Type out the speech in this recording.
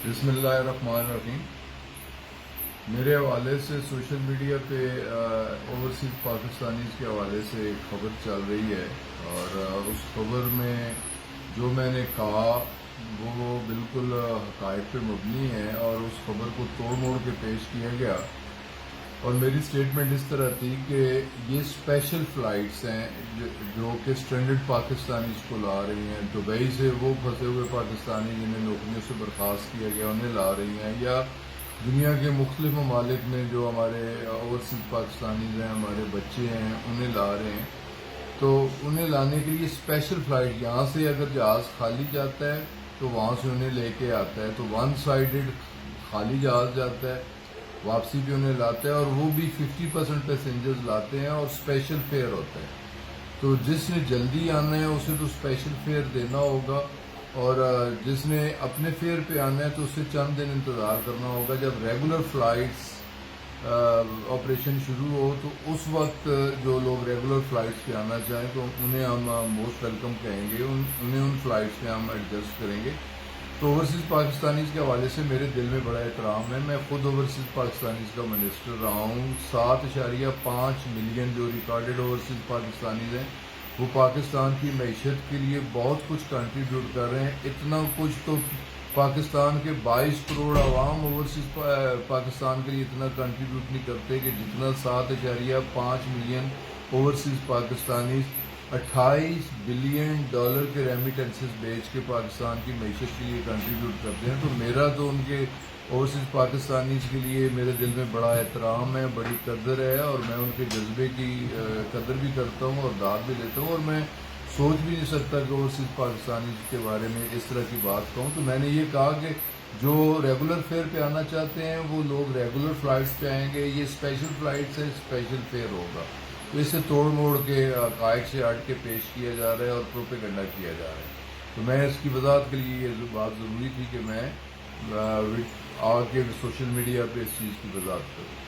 بسم اللہ الرحمن الرحیم۔ میرے حوالے سے سوشل میڈیا پہ اوورسیز پاکستانیز کے حوالے سے ایک خبر چل رہی ہے، اور اس خبر میں جو میں نے کہا وہ بالکل حقائق پہ مبنی ہے، اور اس خبر کو توڑ موڑ کے پیش کیا گیا۔ اور میری سٹیٹمنٹ اس طرح تھی کہ یہ اسپیشل فلائٹس ہیں جو کہ سٹرینڈڈ پاکستانیز کو لا رہی ہیں، دبئی سے وہ پھنسے ہوئے پاکستانی جنہیں نوکریوں سے برخاست کیا گیا انہیں لا رہی ہیں، یا دنیا کے مختلف ممالک میں جو ہمارے اوورسیز پاکستانیز ہیں، ہمارے بچے ہیں، انہیں لا رہے ہیں۔ تو انہیں لانے کے لیے اسپیشل فلائٹ، یہاں سے اگر جہاز خالی جاتا ہے تو وہاں سے انہیں لے کے آتا ہے، تو ون سائیڈڈ خالی جہاز جاتا ہے، واپسی بھی انہیں لاتا ہے، اور وہ بھی 50% پیسنجرز لاتے ہیں، اور اسپیشل فیئر ہوتا ہے۔ تو جس نے جلدی آنا ہے اسے تو اسپیشل فیئر دینا ہوگا، اور جس نے اپنے فیئر پہ آنا ہے تو اسے چند دن انتظار کرنا ہوگا۔ جب ریگولر فلائٹس آپریشن شروع ہو تو اس وقت جو لوگ ریگولر فلائٹس پہ آنا چاہیں تو انہیں ہم موسٹ ویلکم کہیں گے، انہیں ان فلائٹس پہ ہم ایڈجسٹ کریں گے۔ تو اوورسیز پاکستانیز کے حوالے سے میرے دل میں بڑا احترام ہے۔ میں خود اوورسیز پاکستانیز کا منسٹر رہا ہوں۔ 7.5 ملین جو ریکارڈڈ اوورسیز پاکستانیز ہیں وہ پاکستان کی معیشت کے لیے بہت کچھ کنٹریبیوٹ کر رہے ہیں۔ اتنا کچھ تو پاکستان کے 22 کروڑ عوام اوورسیز پاکستان کے لیے اتنا کنٹریبیوٹ نہیں کرتے کہ جتنا 7.5 million overseas Pakistanis 28 billion dollar کے ریمیٹنسز بیچ کے پاکستان کی معیشت کے لیے کنٹریبیوٹ کرتے ہیں۔ تو میرا تو ان کے اوورسیز پاکستانیز کے لیے میرے دل میں بڑا احترام ہے، بڑی قدر ہے، اور میں ان کے جذبے کی قدر بھی کرتا ہوں اور داد بھی لیتا ہوں، اور میں سوچ بھی نہیں سکتا کہ اوورسیز پاکستانیز کے بارے میں اس طرح کی بات کہوں۔ تو میں نے یہ کہا کہ جو ریگولر فیئر پہ آنا چاہتے ہیں وہ لوگ ریگولر فلائٹس پہ آئیں گے، یہ اسپیشل فلائٹس ہے، اسپیشل فیئر ہوگا۔ تو اسے توڑ موڑ کے حقائق سے ہٹ کے پیش کیا جا رہا ہے اور پروپیگنڈا کیا جا رہا ہے۔ تو میں اس کی وضاحت کے لیے یہ بات ضروری تھی کہ میں آ کے سوشل میڈیا پہ اس چیز کی وضاحت کروں۔